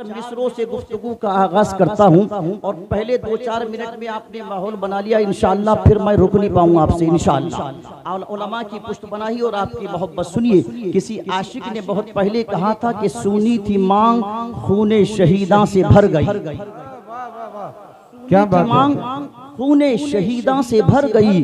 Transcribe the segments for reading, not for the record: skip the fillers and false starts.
मिसरों से गुफ्तगू का आगाज करता हूँ और पहले 2-4 मिनट में आपने माहौल बना लिया इंशाअल्लाह, फिर मैं रुक नहीं पाऊंगा आपसे इंशाअल्लाह। उलमा की पुष्ट बनाई और आपकी मोहब्बत सुनिए। किसी आशिक ने बहुत पहले कहा था कि सुनी थी मांग खूने शहीदा से भर गई। क्या बात मांग खूने शहीदा से भर गई,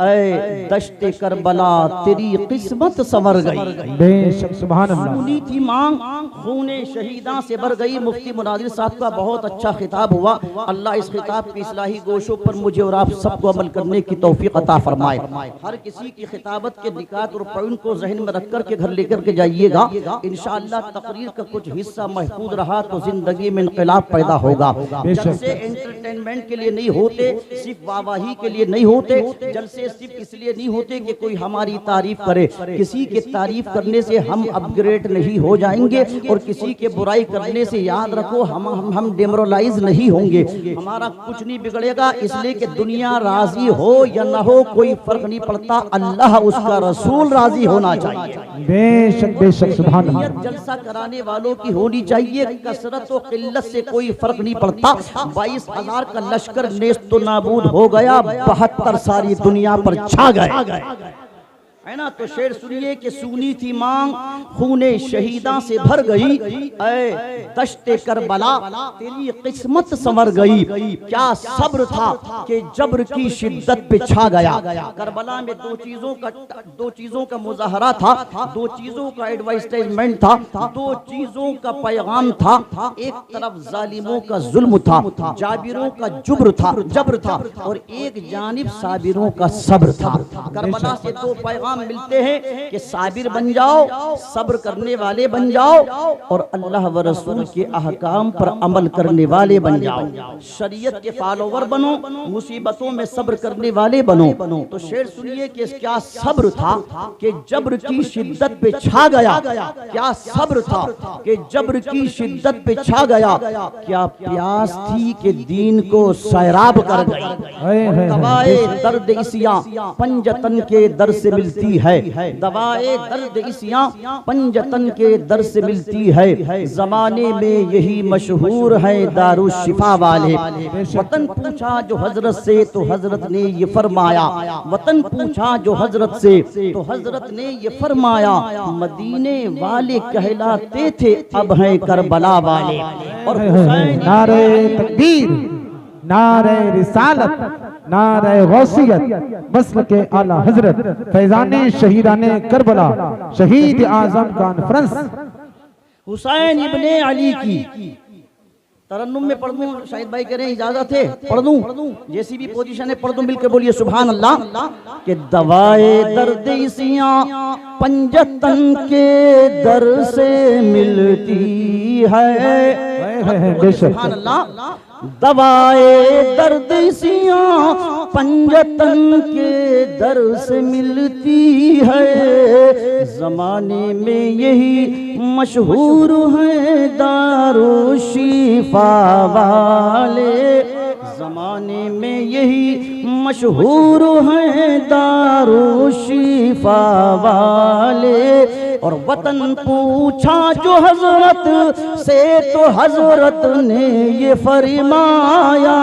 ऐ दश्ते करबला तेरी किस्मत संवर गई। बेशक सुभान अल्लाह। सुनी थी मांग खूने शहीदा से भर गई। मुफ्ती मुनादिर साहब का बहुत अच्छा खिताब हुआ। अल्लाह इस खिताब की इस्लाही गोशों पर मुझे और आप सबको अमल करने की तौफीक अता फरमाए। हर किसी की खिताबत के निकात और पॉइंट को जहन में रख कर के घर लेकर के जाइएगा। इंशाअल्लाह तकरीर का कुछ हिस्सा महफूज रहा तो जिंदगी में इनकलाब पैदा होगा। जलसे एंटरटेनमेंट के लिए नहीं होते, सिर्फ वाहवाही के लिए नहीं होते। जलसे सिर्फ इसलिए नहीं होते कि कोई हमारी तारीफ करे। किसी के तारीफ करने से हम अपग्रेड नहीं हो जाएंगे और किसी के बुराई करने से याद रखो हम डेमोरलाइज नहीं होंगे। हमारा कुछ नहीं बिगड़ेगा, इसलिए कि दुनिया राजी हो या ना हो कोई फर्क नहीं पड़ता, अल्लाह उसका रसूल राजी होना चाहिए। बेशक बेशक सुभान अल्लाह। जलसा कराने वालों की होनी चाहिए, कसरत और किल्लत से कोई फर्क नहीं पड़ता। 22,000 का लश्कर नेस्त तो नाबूद हो गया, 72 सारी दुनिया पर छा गए, है ना। तो शेर सुनिए कि सुनी थी मांग खूने शहीदा से भर गई, ऐ दश्ते करबला तेरी किस्मत संवर गई। क्या सब्र था कि जब्र की शिद्दत पे छा गया। करबला में दो चीजों का मुजाहरा था, 2 चीजों का एडवर्टाइजमेंट था, 2 चीजों का पैगाम था। एक तरफ जालिमों का जुल्म था, जाबिरों का जब्र था और एक जानिब साबिरों का सब्र था। करबला से 2 पैगाम मिलते हैं कि साबिर बन जाओ, सब्र करने वाले बन जाओ और अल्लाह व रसूल के अहकाम पर अमल करने वाले बन जाओ। शरीयत के फॉलोवर बनो, मुसीबतों में सब्र करने वाले बनो। तो शेर सुनिए कि क्या सब्र था कि जब्र की शिद्दत पे छा गया। क्या सब्र था कि जब्र की शिद्दत पे छा गया। क्या प्यास थी कि दीन को सैराब कर गई। दवाए दर्द इसिया पंजतन के दर से मिलती है, दवाए दर्द इसिया पंजतन के दर से मिलती है। जमाने में यही मशहूर है दारू शिफा वाले। वतन पूछा जो हजरत से तो हजरत ने ये फरमाया, वतन पूछा जो हजरत से तो हजरत ने ये फरमाया। मदीने वाले कहलाते थे अब हैं करबला वाले। और नारे तकबीर, नारे रिसालत, नारे गौसियत, मसल के आला हजरत फैजाने शहीदाने करबला शहीद आजम कॉन्फ्रेंस हुसैन इब्ने अली की तरन्नुम में पढ़ दूं। शाहिद भाई कह रहे हैं इजाजत है, पढ़ दूं। जैसी भी पोजीशन है पढ़ दूं, मिलकर बोलिए सुभान अल्लाह। कि दवाए दर्द इसिया पंजतन के दर से मिलती है। सुभान अल्लाह। दवाए दर्द इसिया पंजतन के दर से मिलती है। जमाने में यही मशहूर है दारू शिफा वाले। जमाने में यही मशहूर है दारू शिफा वाले। और वतन पूछा जो हजरत से तो हजरत ने ये फरमाया।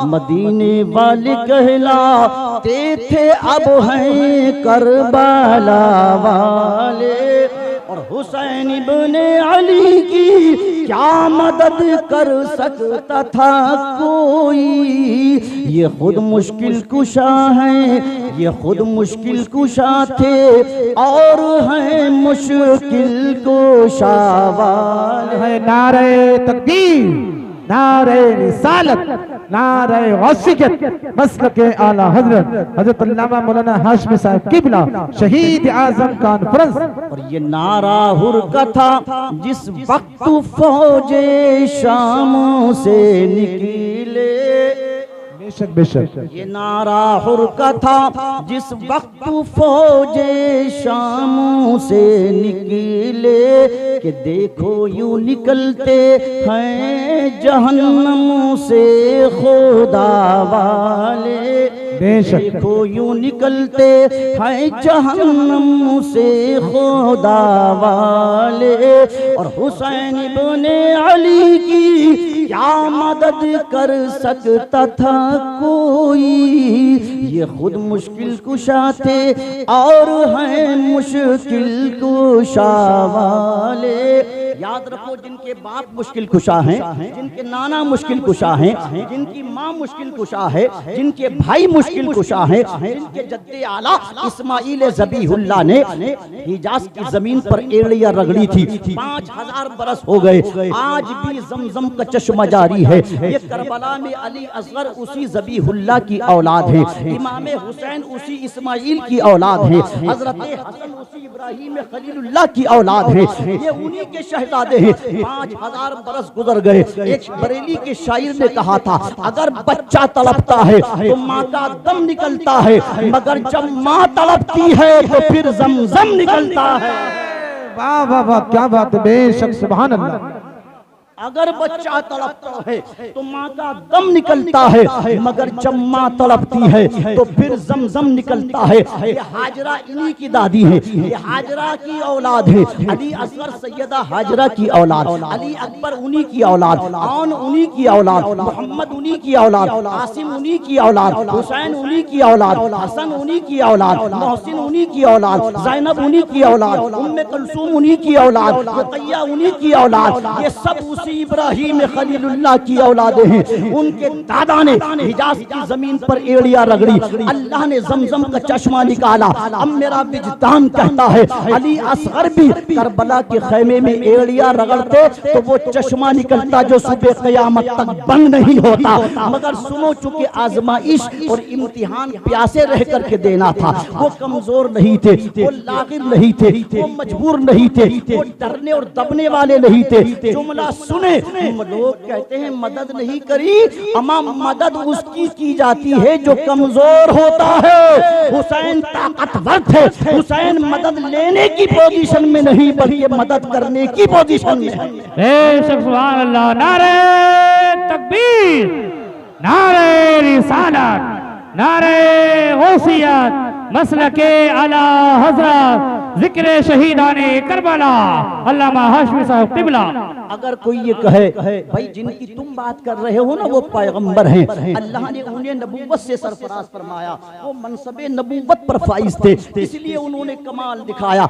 मदीने वाले कहलाते थे अब हैं करबला वाले। और हुसैन इब्ने अली की क्या मदद कर सकता था कोई। ये खुद मुश्किल कुशा है, ये खुद मुश्किल कुशा थे और हैं मुश्किल कुशा वाले। नारे तकबीर, नारे रिसालत, नारे गौसियत, मसल के आला हजरत हजरत अल्लामा मौलाना हाशमी साहब किबला शहीद आजम कॉन्फ्रेंस। और ये नारा हुर का था जिस वक्त फौजे शाम से निकले। बेशक बेशक। ये नारा हुर का था जिस वक्त फौजे शाम से निकले। कि देखो यूं निकलते हैं जहन्नम से खुदा वाले। बेशक। देखो यूं निकलते हैं जहन्नम से खुदा वाले, और हुसैन इब्ने अली की क्या मदद कर सकता था कोई। ये खुद मुश्किल कुशा थे और हैं मुश्किल कुशा वाले। याद रखो, जिनके बाप मुश्किल कुशा हैं, जिनके नाना मुश्किल कुशा हैं, जिनकी माँ मुश्किल कुशा है, जिनके भाई मुश्किल कुशा हैं, जिनके जद्दे आला इस्माइल ज़बीहुल्लाह ने हिजाज की जमीन पर एड़ियां रगड़ी थी। 5000 बरस हो गए, आज भी जमजम का चश्मा जारी है। ये करबला में अली असगर उसी ज़बीहुल्लाह की औलाद है, इमाम हुसैन उसी इस्माइल की औलाद है, हजरत हसन उसी इब्राहिम खलीलुल्लाह की औलाद है। ये उन्हीं के शहजादे हैं। 5000 बरस गुजर गए। एक बरेली के शायर ने कहा था, अगर बच्चा तड़पता है तो माँ का दम निकलता है, मगर जब माँ तड़पती है तो फिर जमजम निकलता है। वाह वाह वाह, क्या बात है, बेशक, सुभान अल्लाह। अगर बच्चा तड़पता है तो माँ का दम निकलता है, मगर जब माँ तड़पती है तो फिर जमजम निकलता है। ये हाजरा इन्हीं की दादी है, ये हाजरा की औलाद है। अली असगर सैयदा हाजरा की औलाद, अली अकबर उन्हीं की औलाद, आन उन्हीं की औलाद, मोहम्मद उन्हीं की औलाद, आसिम उन्हीं की औलाद, हुसैन उन्हीं की औलाद, हसन उन्हीं की औलाद, मोहसिन उन्हीं की औलाद, ज़ैनब उन्हीं की औलाद, उम्मे कुलसूम उन्हीं की औलाद, रुक़ैया उन्हीं की औलाद। ये सब इब्राहिम खलीलुल्लाह की औलादे हैं। उनके दादा ने हिजाज की जमीन पर एड़ियां रगड़ी, अल्लाह ने जमजम का चश्मा निकाला। अब मेरा विजदान कहता है, अली असगर भी करबला के खैमे में एड़ियां रगड़ते तो वो चश्मा निकलता जो सुबह क़यामत तक बंद नहीं होता। मगर सुनो, चूंकि आजमाइश और इम्तिहान प्यासे रह करके देना था, वो कमजोर नहीं थे, वो लागिर नहीं थे, वो मजबूर नहीं थे, वो डरने और दबने वाले नहीं थे। जुमला सुने, लोग कहते हैं मदद नहीं करी, अमा मदद उसकी की जाती है जो कमजोर होता है। हुसैन ताकतवर थे, हुसैन मदद लेने की पोजीशन में नहीं बल्कि मदद करने की पोजीशन में है। बेशक, सुभान अल्लाह। नारे तकबीर, नारे रिसालत, नारे गौसियत, मसलके आला हज़रत, जिक्र शहीदाने करबला, अल्लामा हाशमी साहब क़िबला। अगर कोई ये कहे भाई जिनकी तुम बात कर रहे हो ना वो पैगंबर हैं, अल्लाह ने उन्हें नबूवत से सरफराज फरमाया, वो मनसबे नबूवत पर फाइज थे, इसलिए उन्होंने कमाल दिखाया।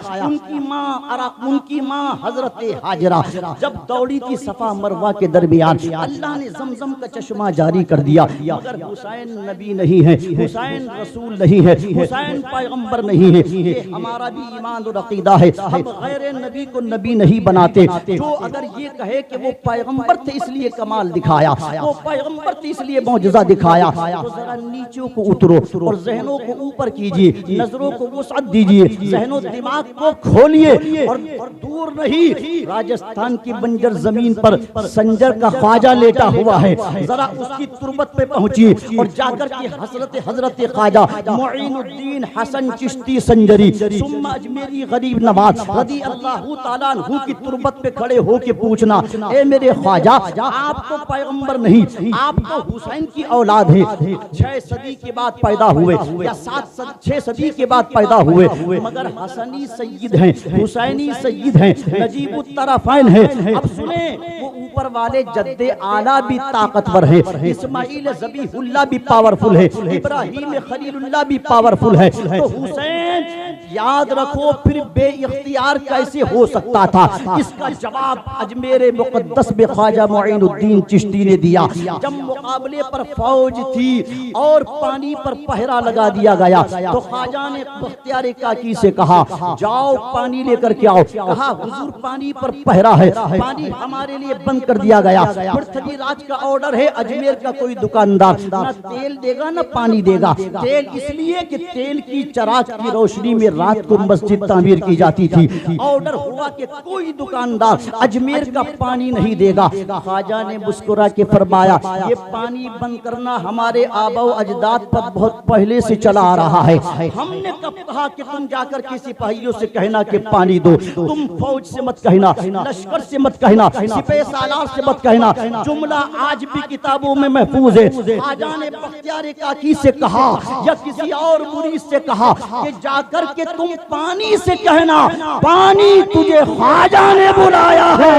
उनकी माँ हजरत हाजरा जब दौड़ी थी सफा मरवा के दरमियान, अल्लाह ने जमजम का चश्मा जारी कर दिया। मगर हुसैन नबी नहीं है, हुसैन रसूल नहीं है, हुसैन पैगंबर नहीं है। ये हमारा भी ईमान और अकीदा है, हम गैर नबी को नबी नहीं बनाते। जो अगर ये कहे कि वो पैगंबर थे इसलिए कमाल दिखाया, वो पैगंबर थे इसलिए मौजज़ा दिखाया, तो जरा नीचे को उतरो और जहनों को ऊपर कीजिए, नजरों को वुसअत दीजिए, जहनों दिमाग को खोलिए और दूर नहीं, राजस्थान की बंजर जमीन पर संजर का ख्वाजा लेटा हुआ है, जरा उसकी तुरबत पे पहुंचिए और जाकर के हजरत ख्वाजा मुईनुद्दीन हसन चिश्ती संजरी सुम्मा अजमेरी गरीब नवाज रज़ी अल्लाहु ताला अन्हु की तुरबत पे खड़े हो के पूछना, ए मेरे ख्वाजा, आप तो पैगंबर नहीं, आप तो हुसैन की औलाद हैं, 6 सदी के बाद पैदा हुए या 6 सदी के बाद पैदा हुए, मगर हसनी सय्यद हैं, हुसैनी सय्यद हैं, नजीबुत तरफ़ैन हैं। अब सुने, वो ऊपर वाले जद्दे आला भी ताकतवर है, इस्माइल ज़बीहुल्लाह भी पावरफुल है, इब्राहिम खलीलुल्लाह भी पावरफुल है। तो हुसैन याद रखो फिर बेइख्तियार कैसे हो सकता था? इसका जवाब अजमेर मुक़द्दस में ख्वाजा मुईनुद्दीन चिश्ती ने दिया। जब मुकाबले पर फौज थी और पानी पर पहरा लगा दिया गया तो ख्वाजा ने बख्तियार काकी से कहा, जाओ पानी लेकर के आओ। कहा, हुजूर पानी पर पहरा है, पानी हमारे लिए बंद कर दिया गया। पृथ्वी राज का ऑर्डर है, अजमेर का कोई दुकानदार ना तेल देगा ना पानी देगा। तेल इसलिए कि तेल की चराग की रोशनी में रात को मस्जिद तामीर की जाती थी। ऑर्डर हुआ कि कोई दुकानदार अजमेर का पानी नहीं देगा। ख्वाजा ने मुस्कुरा के फरमाया, ये पानी बंद करना हमारे आबाओ अजदाद पर बहुत पहले से चला आ रहा है। हमने कब कहा कि तुम जाकर के सिपाहियों से कहना कि पानी दो, तुम फौज से मत कहना, लश्कर से मत कहना, सिपह सालार से मत कहना। जुमला आज भी किताबों में महफूज है। ख्वाजा ने बख्तियार काकी से कहा या किसी और मुरीद से कहा कि जाकर के तुम पानी से कहना, पानी तुझे ख्वाजा ने बुलाया है।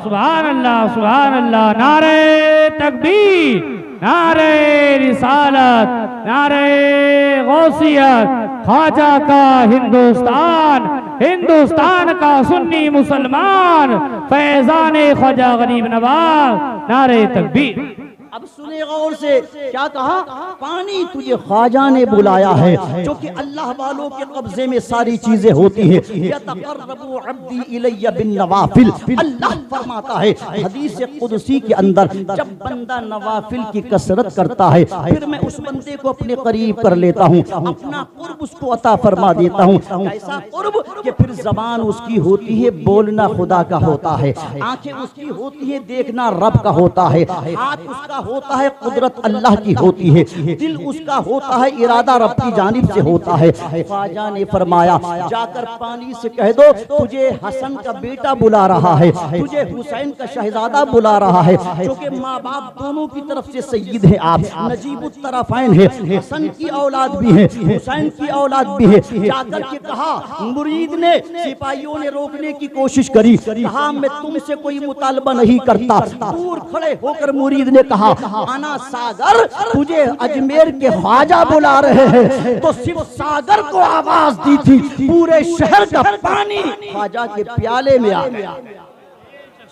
सुभान अल्लाह, सुभान अल्लाह। नारे तकबीर, नारे रिसालत, नारे गौसियत। ख्वाजा का हिंदुस्तान, हिंदुस्तान का सुन्नी मुसलमान, फैजान ख्वाजा गरीब नवाज। नारे तकबीर। अब सुने गौर से, क्या कहा? पानी तुझे ख्वाजा ने बुलाया है। जो कि अल्लाह वालों के कब्जे में सारी चीजें होती हैं। यतक़र्रबु अब्दी इलैया बिन नवाफिल, अल्लाह फरमाता है हदीस कुदसी के अंदर, जब बंदा नवाफिल की कसरत करता है फिर मैं उस बंदे को अपने करीब कर लेता हूँ, अपना कुर्ब उसको अता फरमा देता हूँ। ऐसा कुर्ब कि फिर जबान उसकी होती है बोलना खुदा का होता है, आंखें उसकी होती है देखना रब का होता है, हाथ उसका होता है कुदरत अल्लाह की होती है, दिल उसका होता है इरादा रब की जानिब से होता है। ख्वाजा ने फरमाया, जाकर पानी से कह दो तुझे हसन का बेटा बुला रहा है, तुझे हुसैन का शहजादा बुला रहा है, जो कि माँ बाप दोनों की तरफ से सय्यद है। आप नजीबुत तरफ़ैन है, हसन की औलाद भी है, हुसैन की औलाद भी है। जाकर के कहा, मुरीद ने, सिपाहियों ने रोकने की कोशिश करी, कहा मैं तुमसे कोई मुतालबा नहीं करता। दूर खड़े होकर मुरीद ने कहा, आना सागर, तुझे अजमेर के ख्वाजा बुला रहे हैं। तो सिर्फ सागर को आवाज दी थी, पूरे शहर का पानी ख्वाजा के प्याले में आ गया।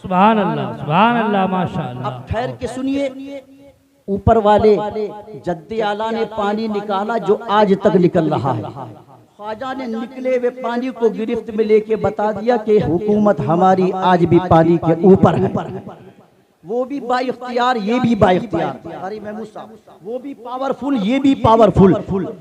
सुभान अल्लाह, सुभान अल्लाह, माशाअल्लाह। अब ठहर के सुनिए, ऊपर वाले जद्दे आला ने पानी निकाला जो आज तक निकल रहा है। ख्वाजा ने निकले हुए पानी को गिरफ्त में लेके बता दिया कि हुकूमत हमारी आज भी पानी के ऊपर है। वो भी बाइख्तियार, ये भी बाइख्तियार। अरे महमूद साहब, वो भी पावरफुल, ये भी पावरफुल।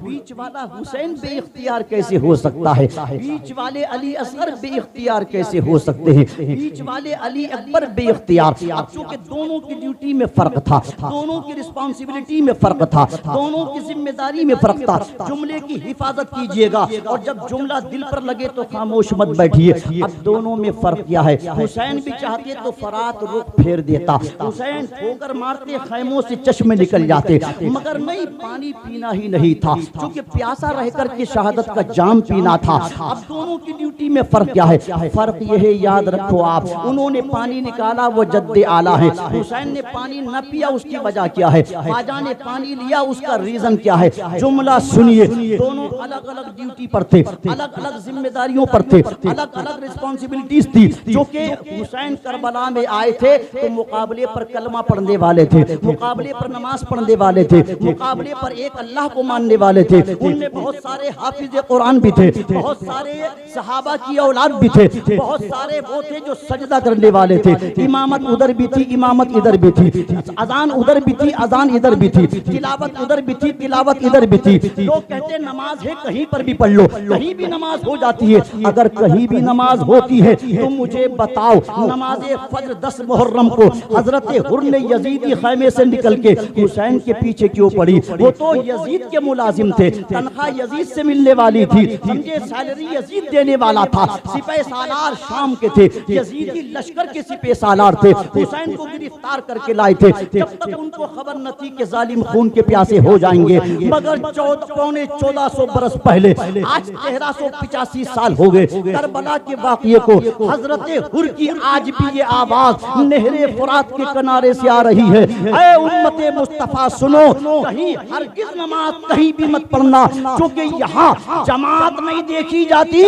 बीच वाला हुसैन बेइख्तियार कैसे हो सकता है? बीच वाले अली असगर बेइख्तियार कैसे हो सकते हैं? बीच वाले अली अकबर बेइख्तियार। अब चूंकि दोनों की ड्यूटी में फर्क था, दोनों की रिस्पॉन्सिबिलिटी में फर्क था, दोनों की जिम्मेदारी में फर्क था। जुमले की हिफाजत कीजिएगा और जब जुमला दिल पर लगे तो खामोश मत बैठिए। अब दोनों में फर्क क्या है? हुसैन भी चाहते तो फरात रुख फेर देता, हुसैन ठोकर मारते खैमों से चश्मे निकल जाते, मगर नहीं, पानी पीना ही नहीं था, क्योंकि प्यासा रहकर के शहादत का जाम पीना था। अब दोनों की ड्यूटी में फर्क क्या है? फर्क यह है, याद रखो आप, उन्होंने पानी निकाला वो जद्दे आला है, हुसैन ने पानी न पिया उसकी वजह क्या है? ख्वाजा ने पानी लिया उसका रीजन क्या है? जुमला सुनिए, दोनों अलग अलग ड्यूटी पर थे, अलग अलग जिम्मेदारियों पर थे, अलग अलग रिस्पॉन्सिबिलिटीज थी। जो कि हुसैन करबला में आए थे तो मुकाबले पर कलमा पढ़ने वाले थे, मुकाबले पर नमाज पढ़ने वाले थे, मुकाबले पर एक अल्लाह को मानने वाले थे। उनमें बहुत सारे हाफिज कुरान भी थे, बहुत सारे सहाबा की औलाद भी थे, बहुत सारे वो थे जो सजदा करने वाले थे। इमामत उधर भी थी, इमामत इधर भी थी, अजान उधर भी थी, अजान इधर भी थी, तिलावत उधर भी थी, तिलावत इधर भी थी। लोग कहते नमाज है कहीं पर भी पढ़ लो, कहीं भी नमाज हो जाती है। अगर कहीं भी नमाज होती है तो मुझे बताओ, नमाज फज्र 10 मुहर्रम को हजरत हुर ने यजीदी खैमे से निकल के हुसैन के पीछे क्यों पड़ी? वो तो यजीद के मुलाजिम थे, तनख्वाह यजीद से मिलने वाली थी, समझे, सैलरी यजीद देने वाला था। सिपह सालार शाम के थे, यजीदी लश्कर के सिपह सालार थे, हुसैन को गिरफ्तार करके लाए थे। जब तक उनको खबर न थी कि जालिम खून के प्यासे हो जाएंगे, मगर 1400 बरस पहले, आज 1385 साल हो गए करबला के वाक़ये को, हजरत हुर की आज भी ये आवाज नहरे फुरात के किनारे से आ रही है, ऐ उम्मते मुस्तफा सुनो, कहीं हरगिज़ नमाज कहीं भी मत पढ़ना, क्योंकि यहाँ जमात नहीं देखी जाती,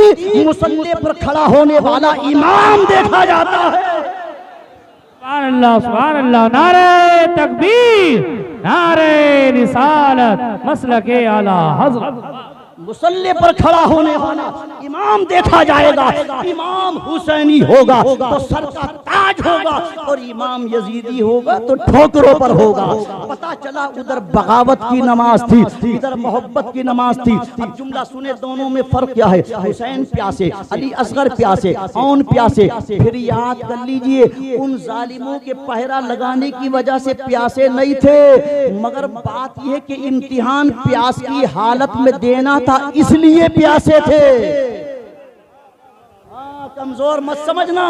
मुसल्ले पर खड़ा होने वाला इमाम देखा जाता है। सुभान अल्लाह, सुभान अल्लाह। नारे तकबीर, नारे रिसालत, मसलके आला हज़रत। मुसल्ले पर खड़ा होने वाला इमाम देखा जाएगा, इमाम हुसैनी होगा तो सर का ताज होगा, और इमाम यजीदी होगा तो ठोकरों पर होगा। पता चला उधर बगावत की नमाज थी, इधर मोहब्बत की नमाज थी। अब जुमला सुने, दोनों में फर्क क्या है? हुसैन प्यासे, अली असगर प्यासे, औन प्यासे। फिर याद कर लीजिए, उन जालिमों के पहरा लगाने की वजह से प्यासे नहीं थे, मगर बात यह कि इम्तिहान प्यास की हालत में देना था, इसलिए प्यासे थे। कमजोर मत समझना,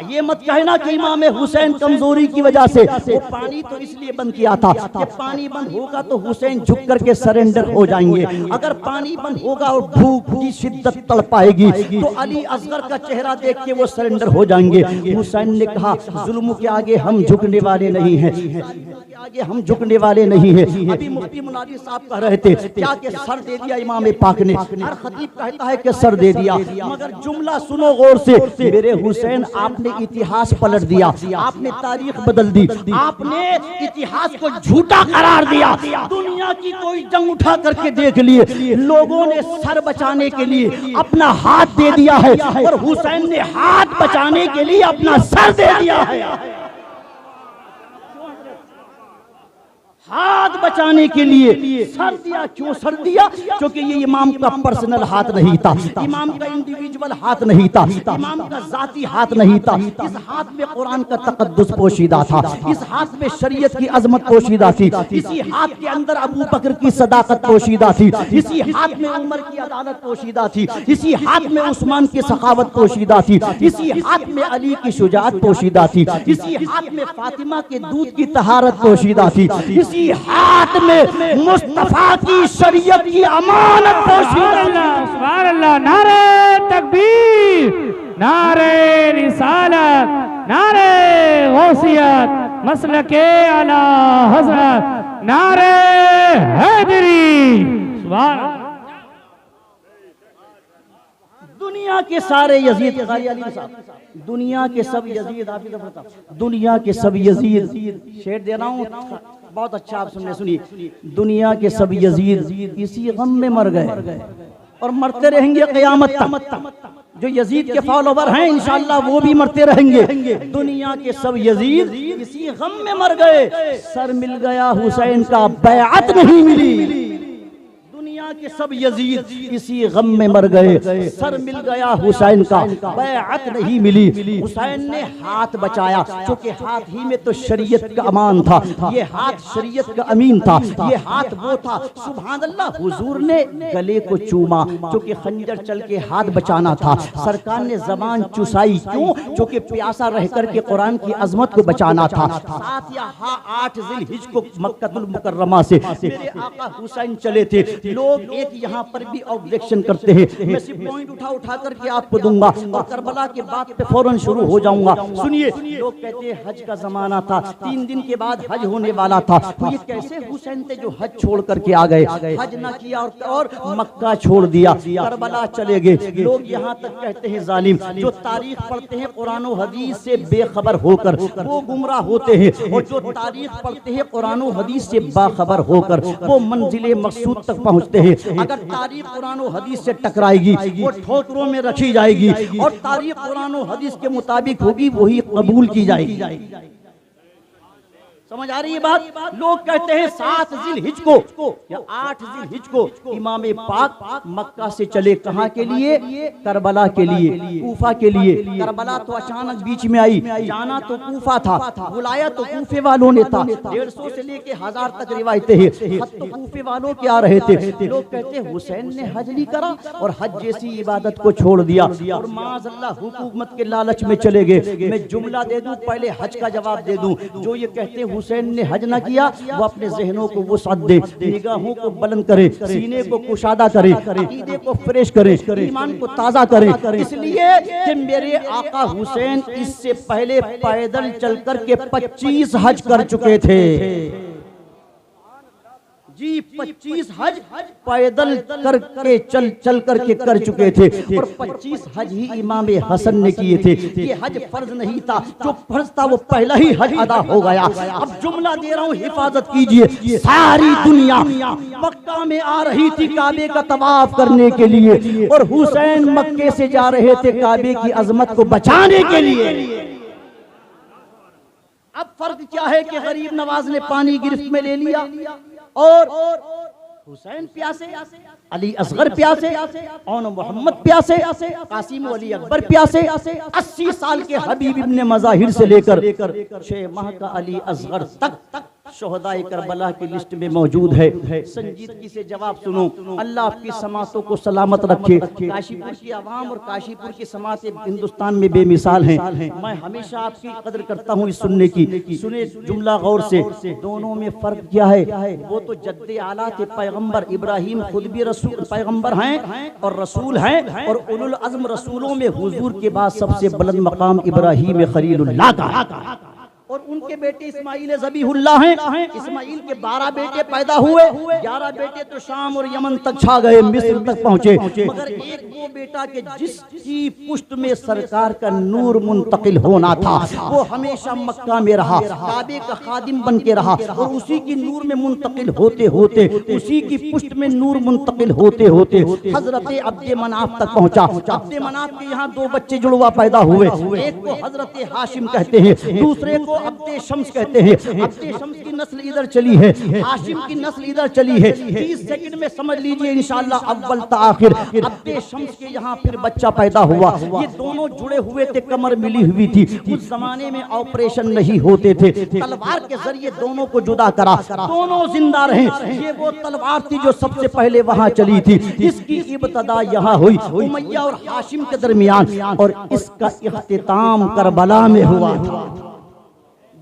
ये मत कहना कि इमाम हुसैन कमजोरी की वजह से। वो पानी तो इसलिए बंद किया था कि पानी बंद होगा तो हुसैन झुक करके सरेंडर हो जाएंगे। अगर पानी बंद होगा और भूख की शिद्दत तड़पाएगी तो अली असगर का चेहरा देख के वो सरेंडर हो जाएंगे। हुसैन ने कहा, जुल्म के आगे हम झुकने वाले नहीं हैं, आगे हम झुकने वाले नहीं हैं। अभी मुफ्ती मुनादी साहब कह रहे थे क्या कि सर दे दिया इमाम पाक ने, हर खतीब कहता है कि सर दे दिया, मगर जुमला सुनो गौर से। मेरे हुसैन, आपने इतिहास पलट दिया, आपने तारीख बदल दी, आपने इतिहास को झूठा करार दिया। दुनिया की कोई जंग उठा करके देख लिए, लोगों ने सर बचाने के लिए अपना हाथ दे दिया है, और हुसैन ने हाथ बचाने के लिए अपना सर दे दिया है। हाथ बचाने के लिए सर दिया। क्यों सर दिया? क्योंकि ये इमाम का पर्सनल हाथ नहीं था, इमाम का इंडिविजुअल हाथ नहीं था, इमाम का जाती हाथ नहीं था। इस हाथ में कुरान का तकद्दुस पोशीदा था, इस हाथ में शरीयत की अजमत पोशीदा थी, इसी हाथ के अंदर अबू बकर की सदाकत पोशीदा थी, इसी हाथ में उमर की अदालत पोशीदा थी, इसी हाथ में उस्मान की सखावत पोशीदा थी, इसी हाथ में अली की शुजाअत पोशीदा थी, इसी हाथ में फातिमा के दूध की तहारत पोशीदा थी, इसी हाथ में मुस्तफा की शरीयत की अमानत पोशीदा। सुभान अल्लाह। नारे तकबीर, नारे रिसालत, नारे गौसियत, मसलके आला हज़रत, नारे हैदरी। सुभान अल्लाह। दुनिया के सारे यजीद, दुनिया के सब यजीद, दुनिया के सब यजीद, शेर दे रहा हूँ बहुत अच्छा, आप सुनिए। दुनिया के सब यजीद इसी गम में मर गए और मरते रहेंगे क़यामत तक। जो यजीद के फॉलोवर हैं इंशाअल्लाह वो भी मरते रहेंगे। दुनिया के सब यजीद इसी गम में मर गए। सर मिल गया हुसैन का, बैअत नहीं मिली। दुनिया के सब यजीद इसी गम में मर गए। सर मिल गया हुसैन का, बैअत नहीं मिली। हुसैन ने हाथ बचाया, क्योंकि हाथ ही में तो शरीयत का अमान था, ये हाथ शरीयत का अमीन था, ये हाथ वो था। सुभान अल्लाह। हुजूर ने गले को चूमा, क्योंकि खंजर चल के हाथ बचाना था। सरकार ने जबान चुसाई, क्यों? क्योंकि प्यासा रह करके कुरान की अजमत को बचाना था। 7 या 8 ज़िलहिज को मक्कातुल मुकर्रमा से मेरे आका हुसैन चले थे। लोग एक यहाँ पर भी ऑब्जेक्शन करते हैं, मैं सिर्फ पॉइंट उठा करके आपको दूंगा और करबला के बाद पे फौरन शुरू हो जाऊंगा। सुनिए, लोग कहते हैं हज का जमाना था, 3 दिन के बाद हज होने वाला था, तो ये कैसे हुसैन थे जो हज छोड़ करके आ गए? हज ना किया और मक्का छोड़ दिया, करबला चले गए। लोग यहाँ तक कहते हैं जालिम, जो तारीख पढ़ते हैं कुरान और हदीस से बेखबर होकर वो गुमराह होते हैं, और जो तारीख पढ़ते हैं कुरान और हदीस से बाखबर होकर वो मंजिले मकसूद तक पहुँचते हैं। अगर तारीख कुरान और हदीस से टकराएगी वो ठोकरों में रखी जाएगी, और तारीख कुरान और हदीस के मुताबिक होगी वही कबूल की जाएगी। समझ आ रही है बात? लोग कहते हैं 7 ज़िलहिज को या 8 ज़िलहिज को इमाम पाक मक्का से चले, कहाँ के लिए? करबला के लिए, कूफा के लिए। करबला तो अचानक बीच में आई, जाना तो कूफा था, बुलाया तो कूफे वालों ने था। 150 से लेके 1000 तक रिवायतें हैं, खत तो कूफे वालों के आ रहे थे। लोग कहते हैं हुसैन ने हज नहीं करा और हज जैसी इबादत को छोड़ दिया, और माज़अल्लाह हुकूमत के लालच में चले गए। मैं जुमला दे दूं, पहले हज का जवाब दे दूं। जो ये कहते हुसैन ने हज ना किया, वो अपने जहनों को वुसअत दे, निगाहों को बुलंद करे, सीने को कुशादा करे, अकीदे को फ्रेश करे, ईमान को ताजा करे। इसलिए कि मेरे आका हुसैन इससे पहले पैदल चल कर के 25 हज कर चुके थे। जी 25 हज पैदल करके चल करके कर चुके थे और 25 हज ही इमाम हसन ने किए थे। ये हज फर्ज नहीं था, जो फर्ज था वो पहला ही हज अदा हो गया। अब जुमला दे रहा हूँ, हिफाजत कीजिए। सारी दुनिया मक्का में आ रही थी काबे का तवाफ करने के लिए और हुसैन मक्के से जा रहे थे काबे की अजमत को बचाने के लिए। अब फर्क क्या है कि गरीब नवाज ने पानी गिरफ्त में ले लिया और हुसैन प्यासे, अली असगर प्यासे और मोहम्मद प्यासे, कासिम अली अकबर प्यासे। 80 साल के हबीब इब्ने मज़ाहिर से लेकर 6 माह का अली असगर तक शोहदाए करबला की लिस्ट में मौजूद है। संजीदगी से जवाब सुनो। अल्लाह आपकी समातों को सलामत रखे। काशीपुर की आवाम और काशीपुर की समातें हिंदुस्तान में बेमिसाल हैं। मैं हमेशा आपकी कदर करता हूँ इस सुनने की। सुने जुमला गौर से। दोनों में फर्क क्या है? वो तो जद्दे आला थे पैगंबर इब्राहिम, खुद भी रसूल पैगंबर हैं और रसूल हैं और उलुल अज़्म रसूलों में हुजूर के बाद सबसे बुलंद मकाम इब्राहिम खलीलुल्लाह का और उनके बेटे इस्माइल ज़बीहुल्लाह हैं। इस्माइल के 12 बेटे पैदा हुए, 11 बेटे तो शाम और यमन तक छा गए, मिस्र तक पहुंचे, मगर एक वो बेटा के जिसकी पुष्ट में सरकार का नूर मुंतकिल होना था वो हमेशा मक्का में रहा, काबे का खादिम बन के रहा और उसी की नूर में मुंतकिल होते होते, उसी की पुष्ट में नूर मुंतकिल होते होते हजरत अब्दे मनाफ तक पहुंचा। अब्दे मनाफ के यहाँ 2 बच्चे जुड़वा पैदा हुए, एक को हजरत हाशिम कहते हैं, दूसरे को अब्दे शम्स कहते हैं। अब्दे शम्स की नस्ल इधर चली है, हाशिम की नस्ल इधर चली है। 30 सेकंड में समझ लीजिए इंशाअल्लाह अव्वल ता आखिर। अब्दे शम्स के यहाँ फिर बच्चा पैदा हुआ। ये दोनों जुड़े हुए थे, कमर मिली हुई थी। उस जमाने में ऑपरेशन नहीं होते थे, तलवार के जरिए दोनों को जुदा करा, दोनों जिंदा रहे। ये वो तलवार थी जो सबसे पहले वहां चली थी। इसकी इब्तदा यहाँ हुई उमैया और हाशिम के दरमियान और इसका इख्तिताम करबला में हुआ था।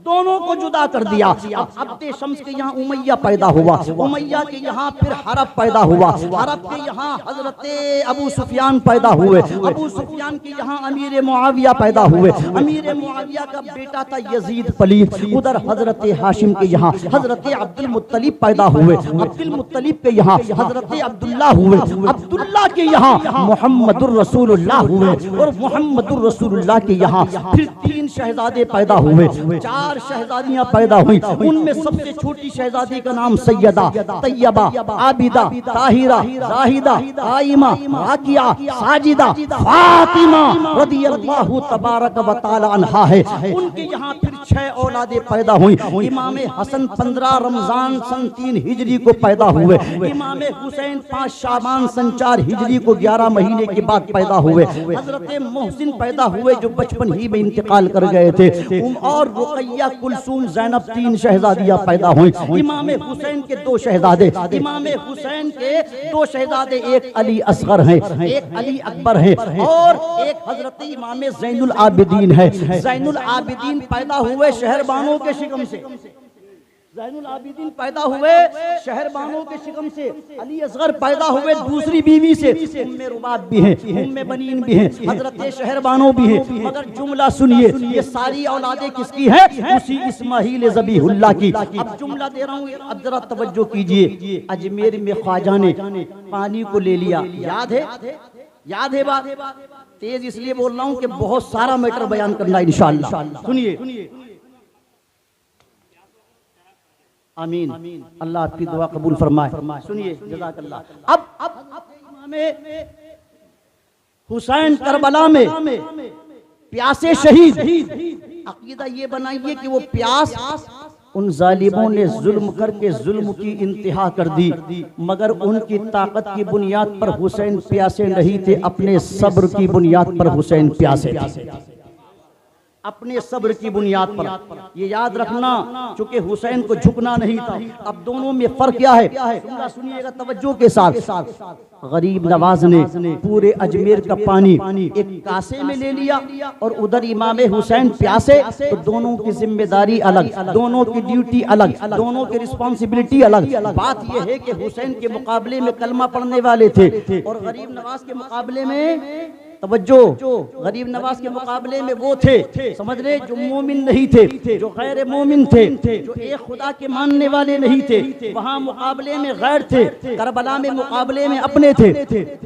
दोनों को जुदा कर दिया। अब अब्दे शम्स के यहाँ उमैया पैदा हुआ, उमैया के यहाँ फिर हरब पैदा हुआ, हरब के यहाँ हजरत अबू सुफियान पैदा हुए, अबू सुफियान के यहाँ अमीर मुआविया पैदा हुए, अमीर मुआविया का बेटा था यजीद पलीद। उधर हजरत हाशिम के यहाँ हजरत अब्दुल मुत्तलिब पैदा हुए, अब्दुल मुत्तलिब के यहाँ हजरत अब्दुल्ला हुए, अब्दुल्ला के यहाँ मोहम्मदुर रसूलुल्लाह हुए और मोहम्मदुर रसूलुल्लाह के यहाँ फिर 3 शहजादे पैदा हुए, 4 शहजादियां पैदा हुई। उनमें सबसे छोटी शहजादी का नाम सैयदा, तैयबा, आबिदा, ताहिरा, जाहिदा, आइमा, राकिया, साजिदा, फातिमा रदियल्लाहु तबारक व तआला अन्हा है। उनके यहाँ फिर 6 औलादे पैदा हुई। इमाम हसन 15 रमजान सन 3 हिजरी को पैदा हुए, इमाम हुसैन 5 शाबान सन 4 हिजरी को 11 महीने के बाद पैदा हुए। हजरत मोहसिन पैदा हुए जो बचपन ही में इंतकाल कर गए थे और रुकैया, कुलसूम, ज़ैनब 3 शहजादियां पैदा हुई। इमाम हुसैन के 2 शहजादे, इमाम हुसैन के 2 शहजादे, एक अली असगर हैं, एक अली अकबर हैं और एक हजरत इमाम ज़ैनुल आबिदीन है। ज़ैनुल आबिदीन पैदा हुए शहरबानों के शिकम से, ज़ैनुल आबिदीन पैदा हुए शहरबानों के शिकम से। अली असगर पैदा हुए दूसरी बीवी से, उम्मे रुबाब भी हैं, उम्मे बनीन भी हैं, हजरत शहरबानों भी हैं। मगर जुमला सुनिए, ये सारी औलादें किसकी है? उसी इस्माइल ज़बीहुल्लाह की। अब जुमला दे रहा हूँ, अब जरा तवज्जो कीजिए। अजमेर में ख्वाजा ने पानी को ले लिया, याद है? याद है बात? तेज इसलिए बोल रहा हूँ कि बहुत सारा मैटर बयान करना इंशाअल्लाह। सुनिए, आमीन। अल्लाह आपकी दुआ कबूल फरमाए। सुनिए, जज़ाकल्लाह। अब इमाम हुसैन करबला में प्यासे शहीद। अकीदा ये बनाइए कि वो प्यास उन जालिमों ने जुल्म करके जुल्म की इंतहा कर दी, मगर उनकी ताकत की बुनियाद पर हुसैन प्यासे नहीं थे, अपने सब्र की बुनियाद पर हुसैन प्यासे थे, अपने सब्र की बुनियाद पर। ये याद रखना, चूंकि हुसैन को झुकना नहीं था। अब दोनों में फर्क क्या है? सुनिएगा तवज्जो के साथ। गरीब नवाज ने पूरे अजमेर का पानी एक कासे में ले लिया और उधर इमाम हुसैन प्यासे, तो दोनों की जिम्मेदारी अलग, दोनों की ड्यूटी अलग, दोनों की रिस्पॉन्सिबिलिटी अलग। बात यह है कि हुसैन के मुकाबले में कलमा पढ़ने वाले थे और गरीब नवाज के मुकाबले में तवज्जो, गरीब नवाज के मुकाबले में वो थे, समझ रहे, जो मोमिन नहीं थे, जो गैर मोमिन थे, जो एक खुदा के मानने वाले नहीं थे। वहाँ मुकाबले में गैर थे, करबला में मुकाबले में अपने थे,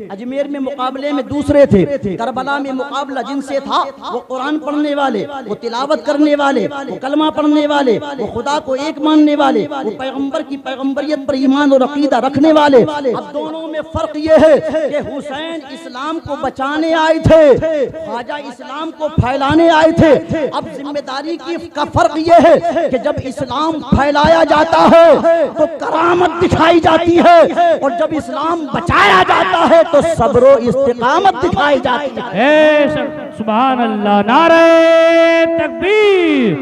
अजमेर में मुकाबले में दूसरे थे। करबला में मुकाबला जिनसे था वो कुरान पढ़ने वाले, वो तिलावत करने वाले, वो कलमा पढ़ने वाले, वो खुदा को एक मानने वाले, वो पैगंबर की पैगंबरियत पर ईमान और अकीदा रखने वाले। अब दोनों में फर्क ये है कि हुसैन इस्लाम को बचाने आए थे, ख्वाजा इस्लाम को फैलाने आए थे। अब जिम्मेदारी का फर्क ये है कि जब इस्लाम फैलाया जाता है तो करामत दिखाई जाती है, और जब इस्लाम बचाया जाता है तो सब्र इस्तिकामत दिखाई जाती है। सुभान अल्लाह। नारे तकबीर,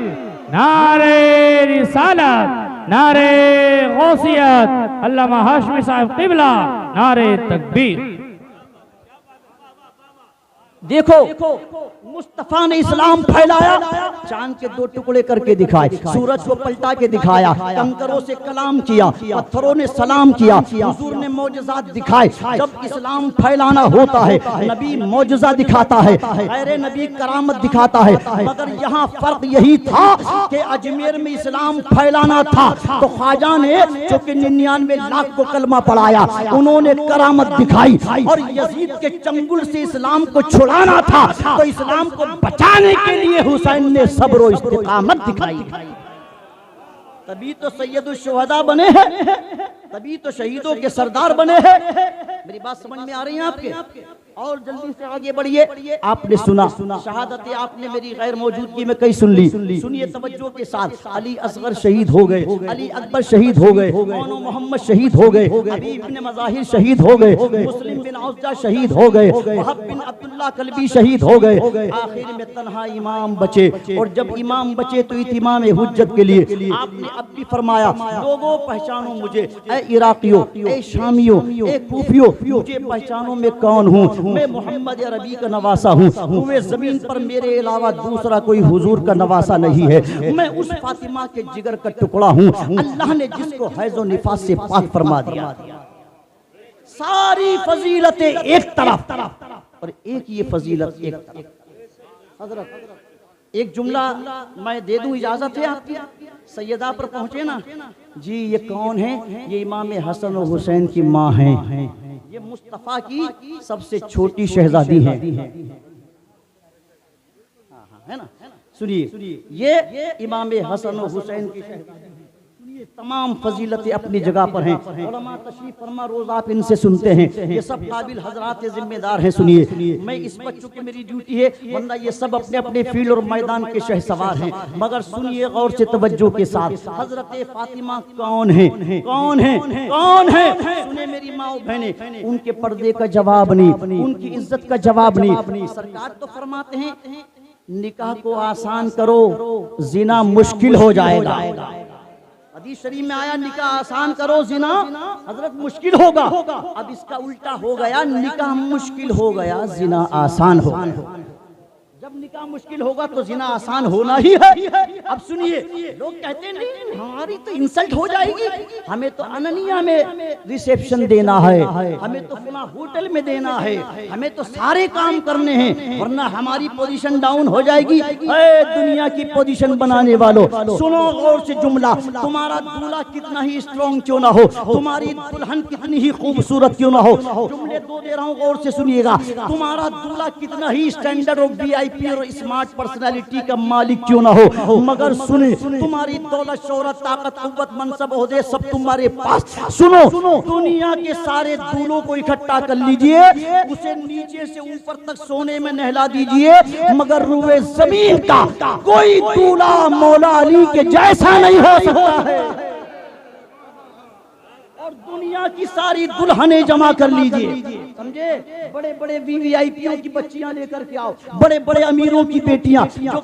नारे रिसालत, नारे गौसियत, अल्लामा हाशमी साहब क़िबला, नारे तकबीर। देखो मुस्तफा ने इस्लाम फैलाया, चांद के दो टुकड़े करके दिखाए, सूरज को पलटा के दिखाया, कंकरों से कलाम किया, पत्थरों ने सलाम किया, हुजूर ने मौजज़ात दिखाए। जब इस्लाम फैलाना होता है नबी मौजज़ा दिखाता है, गैर नबी करामत दिखाता है। मगर यहाँ फर्क यही था कि अजमेर में इस्लाम फैलाना था तो ख्वाजा ने जो कि 99 लाख को कलमा पढ़ाया, उन्होंने करामत दिखाई, और यजीद के चंगुल से इस्लाम को छुड़ाना था तो इस्लाम को बचाने के लिए हुसैन ने सब्र और इस्तिकामत दिखाई। तभी तो सैयदुल शुहदा बने हैं, तभी तो शहीदों के सरदार बने हैं। मेरी बात समझ में आ रही है आपके? और जल्दी से आगे बढ़िए। आपने सुना शहादतें, आपने मेरी गैर मौजूदगी में कई सुन ली। सुनिए तवज्जो के साथ। अली असगर शहीद हो गए, अली अकबर शहीद हो गए, मौनो मोहम्मद शहीद हो गए, अबी बिन मज़ाहिर शहीद हो गए, मुस्लिम बिन औजा शहीद हो गए, वहब बिन अब्दुल्लाह कल्बी शहीद हो गए। आखिर में तन्हा इमाम बचे, और जब इमाम बचे तो इतिमाम हुज्जत के लिए आपने अब भी फरमाया, लोगों पहचानो मुझे, ए इराकियों, ए शामियों, ए कूफियों, मुझे पहचानो मैं कौन हूँ। मैं मोहम्मद अरबी का नवासा हूँ, हुए जमीन पर मेरे अलावा दूसरा कोई हुजूर का नवासा नहीं है। मैं उस फातिमा के जिगर का टुकड़ा हूँ, अल्लाह ने जिसको हैज़ो निफास से पाक फरमा दिया। सारी फजीलतें एक तरफ और एक ये फजीलत एक तरफ। हजरत एक जुमला मैं दे दूं, इजाजत है आपकी? सैयदा पर पहुंचे ना जी, ये कौन है? ये इमाम हसन और हुसैन की माँ हैं, ये मुस्तफा की सबसे छोटी शहजादी है। है ना? सुनिए, ये इमाम हसन और हुसैन की शहजादी, तमाम फजीलतें अपनी जगह पर हैं। उलमा तशरीफ फरमा, रोज आप इनसे सुनते हैं, ये सब काबिल हजरात जिम्मेदार हैं। सुनिए, मैं इस पर चूंकि मेरी ड्यूटी है, वरना ये सब अपने अपने फील्ड और मैदान के शहसवार हैं। मगर सुनिए गौर से तवज्जो के साथ, हजरत फातिमा कौन है? कौन है? कौन है? सुने मेरी माँ बहने, उनके पर्दे का जवाब नहीं, उनकी इज्जत का जवाब नहीं। सरकार तो फरमाते हैं निकाह को आसान करो, जिना मुश्किल हो जाएगा। हदीस शरीफ में आया निकाह आसान करो, जिना हजरत मुश्किल होगा। अब इसका उल्टा हो गया, निकाह मुश्किल हो गया, जिना आसान होगा। जब निकाह मुश्किल होगा तो जिना आसान होना ही है। अब सुनिए, लोग कहते हैं नहीं हमारी तो इंसल्ट हो जाएगी, हमें तो अननिया में रिसेप्शन देना है, हमें तो फला होटल में देना है, हमें तो सारे काम करने हैं, वरना हमारी पोजीशन डाउन हो जाएगी। दुनिया की पोजीशन बनाने वालों, सुनो गौर से जुमला, तुम्हारा दूल्हा कितना ही स्ट्रॉन्ग क्यों ना हो, तुम्हारी दुल्हन कितनी ही खूबसूरत क्यों ना हो, जुमले दो दे रहा हूँ गौर से सुनिएगा, तुम्हारा दूल्हा कितना ही स्टैंडर्ड और VIP और स्मार्ट पर्सनालिटी का मालिक क्यों ना हो, मगर सुने, तुम्हारी दौलत, शोहरत, ताकत, कुव्वत, मनसब, ओहदे सब तुम्हारे पास। सुनो, दुनिया के सारे दूल्हों को इकट्ठा कर लीजिए, उसे नीचे से ऊपर तक सोने में नहला दीजिए, मगर रुए जमीन का कोई दूल्हा मौला अली के जैसा नहीं हो सकता है। और दुनिया की सारी दुल्हनें जमा कर लीजिए, समझे? बड़े बड़े VVIPों की बच्चियां लेकर के आओ, बड़े बड़े अमीरों की बेटियां जो